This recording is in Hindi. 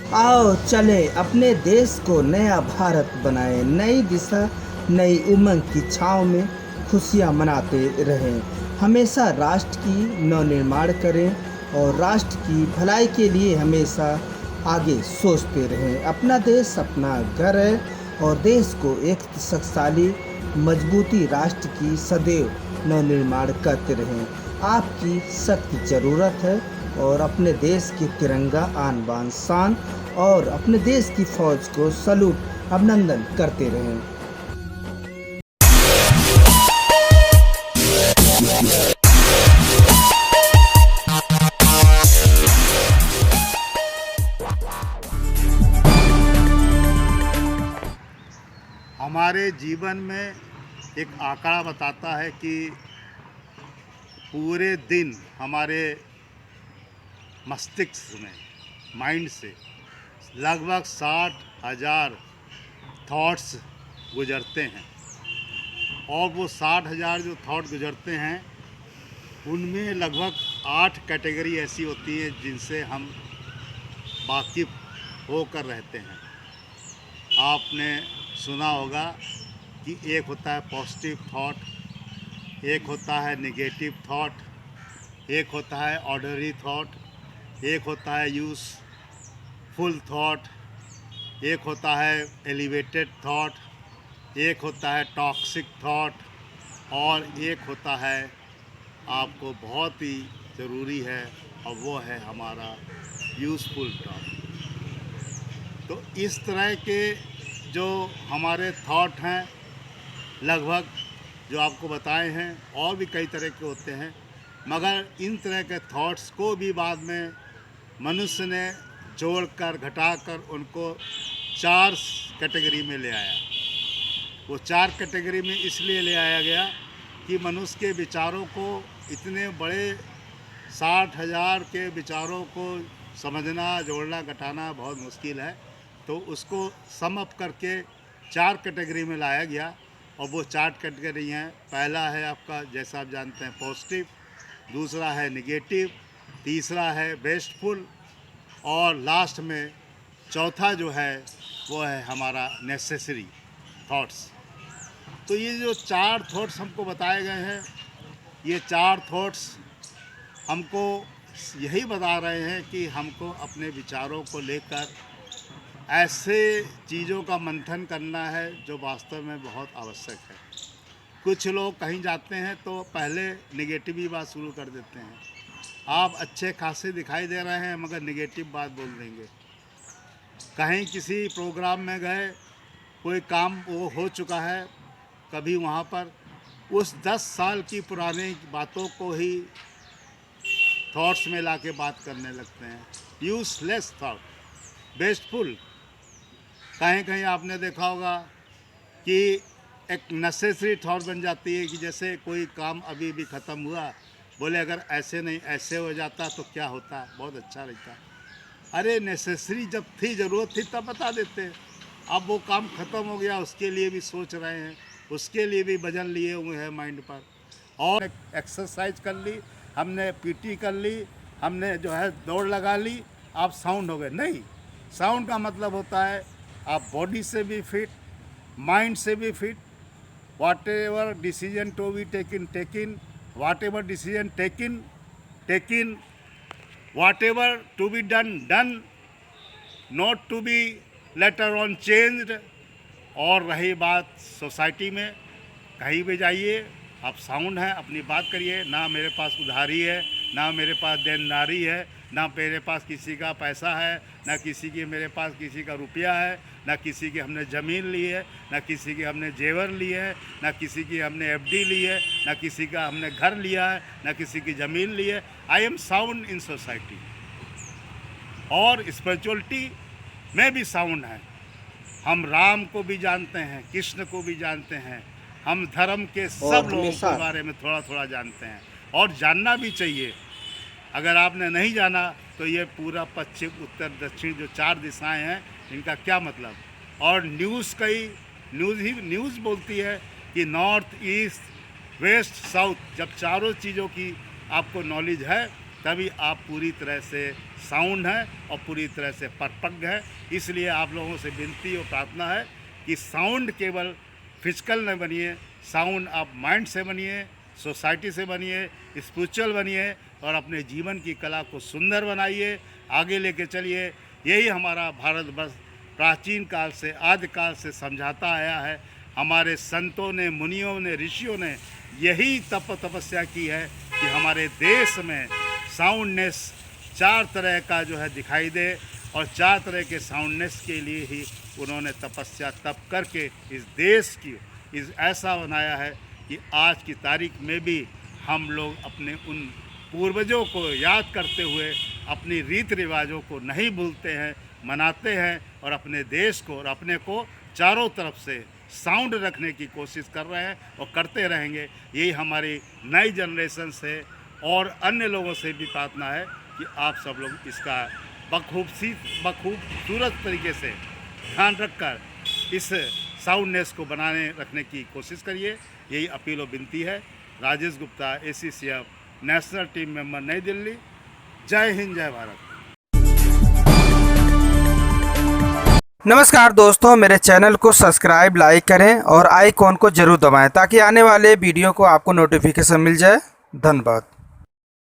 आओ चले अपने देश को नया भारत बनाएं, नई दिशा नई उमंग की छाँव में खुशियाँ मनाते रहें। हमेशा राष्ट्र की नवनिर्माण करें और राष्ट्र की भलाई के लिए हमेशा आगे सोचते रहें। अपना देश अपना घर है और देश को एक शक्तिशाली मजबूती राष्ट्र की सदैव नवनिर्माण करते रहें। आपकी सख्त ज़रूरत है और अपने देश की तिरंगा आन बान शान और अपने देश की फौज को सलूट अभिनंदन करते रहें। हमारे जीवन में एक आंकड़ा बताता है कि पूरे दिन हमारे मस्तिष्क में, माइंड से लगभग 60,000 थॉट्स गुजरते हैं। और वो 60,000 जो थॉट गुजरते हैं उनमें लगभग 8 कैटेगरी ऐसी होती है जिनसे हम वाकिफ होकर रहते हैं। आपने सुना होगा कि एक होता है पॉजिटिव थॉट, एक होता है नेगेटिव थॉट, एक होता है ऑर्डनरी थॉट, एक होता है यूज़फुल थॉट, एक होता है एलिवेटेड थॉट, एक होता है टॉक्सिक थॉट और एक होता है आपको बहुत ही ज़रूरी है और वो है हमारा यूज़फुल थॉट। तो इस तरह के जो हमारे थॉट हैं लगभग जो आपको बताए हैं, और भी कई तरह के होते हैं, मगर इन तरह के थॉट्स को भी बाद में मनुष्य ने जोड़कर घटाकर उनको 4 कैटेगरी में ले आया। वो 4 कैटेगरी में इसलिए ले आया गया कि मनुष्य के विचारों को, इतने बड़े 60,000 के विचारों को समझना, जोड़ना, घटाना बहुत मुश्किल है। तो उसको सम अप करके 4 कैटेगरी में लाया गया और वो 4 कैटेगरी हैं। पहला है आपका, जैसा आप जानते हैं, पॉजिटिव, दूसरा है निगेटिव, तीसरा है वेस्टफुल और लास्ट में चौथा जो है वो है हमारा नेसेसरी थॉट्स। तो ये जो 4 थॉट्स हमको बताए गए हैं, ये 4 थॉट्स हमको यही बता रहे हैं कि हमको अपने विचारों को लेकर ऐसे चीज़ों का मंथन करना है जो वास्तव में बहुत आवश्यक है। कुछ लोग कहीं जाते हैं तो पहले नेगेटिव ही बात शुरू कर देते हैं। आप अच्छे खासे दिखाई दे रहे हैं मगर नेगेटिव बात बोल देंगे। कहीं किसी प्रोग्राम में गए, कोई काम वो हो चुका है कभी, वहाँ पर उस 10 साल की पुरानी बातों को ही थॉट्स में लाके बात करने लगते हैं। Useless thought, wasteful. कहीं कहीं आपने देखा होगा कि एक नेसेसरी थॉट बन जाती है कि जैसे कोई काम अभी भी ख़त्म हुआ, बोले अगर ऐसे नहीं ऐसे हो जाता तो क्या होता, बहुत अच्छा रहता। अरे नेसेसरी जब थी, ज़रूरत थी तब बता देते। अब वो काम ख़त्म हो गया, उसके लिए भी सोच रहे हैं, उसके लिए भी वजन लिए हुए हैं माइंड पर। और एक्सरसाइज कर ली हमने, पीटी कर ली हमने, जो है दौड़ लगा ली, आप साउंड हो गए। नहीं, साउंड का मतलब होता है आप बॉडी से भी फिट, माइंड से भी fit. Whatever decision to be taken, whatever decision taken, whatever to be done, not to be later on changed. और रही बात सोसाइटी में, कहीं भी जाइए आप साउंड है, अपनी बात करिए। ना मेरे पास उधारी है, ना मेरे पास देनदारी है, ना मेरे पास किसी का पैसा है, ना किसी की मेरे पास किसी का रुपया है, ना किसी की हमने ज़मीन ली है, ना किसी की हमने जेवर लिए है, ना किसी की हमने एफडी ली है, ना किसी का हमने घर लिया है, ना किसी की ज़मीन ली है। I am sound in society. और स्पिरिचुअलिटी में भी साउंड है। हम राम को भी जानते हैं, कृष्ण को भी जानते हैं, हम धर्म के सब लोगों के बारे में थोड़ा थोड़ा जानते हैं और जानना भी चाहिए। अगर आपने नहीं जाना तो ये पूरा पश्चिम उत्तर दक्षिण जो 4 दिशाएं हैं, इनका क्या मतलब। और न्यूज़ बोलती है कि नॉर्थ ईस्ट वेस्ट साउथ, जब चारों चीज़ों की आपको नॉलेज है तभी आप पूरी तरह से साउंड हैं और पूरी तरह से परपक्व है। इसलिए आप लोगों से विनती और प्रार्थना है कि साउंड केवल फिजिकल न बनिए, साउंड आप माइंड से बनिए, सोसाइटी से बनिए, स्पिरिचुअल बनिए और अपने जीवन की कला को सुंदर बनाइए, आगे लेके चलिए। यही हमारा भारतवर्ष प्राचीन काल से, आदिकाल से समझाता आया है। हमारे संतों ने, मुनियों ने, ऋषियों ने यही तपस्या की है कि हमारे देश में साउंडनेस 4 तरह का जो है दिखाई दे, और 4 तरह के साउंडनेस के लिए ही उन्होंने तपस्या तप करके इस देश की ऐसा बनाया है कि आज की तारीख में भी हम लोग अपने उन पूर्वजों को याद करते हुए अपनी रीति रिवाजों को नहीं भूलते हैं, मनाते हैं और अपने देश को और अपने को चारों तरफ से साउंड रखने की कोशिश कर रहे हैं और करते रहेंगे। यही हमारी नई जनरेशन से और अन्य लोगों से भी प्रार्थना है कि आप सब लोग इसका बखूबसूरत तरीके से ध्यान रखकर इस साउंडनेस को बनाने रखने की कोशिश करिए। यही अपील और विनती है। Rajesh Gupta, ACCF national team member, नई दिल्ली। जय हिंद, जय भारत। नमस्कार दोस्तों, मेरे चैनल को सब्सक्राइब, लाइक करें और आइकॉन को जरूर दबाएं ताकि आने वाले वीडियो को आपको नोटिफिकेशन मिल जाए। धन्यवाद।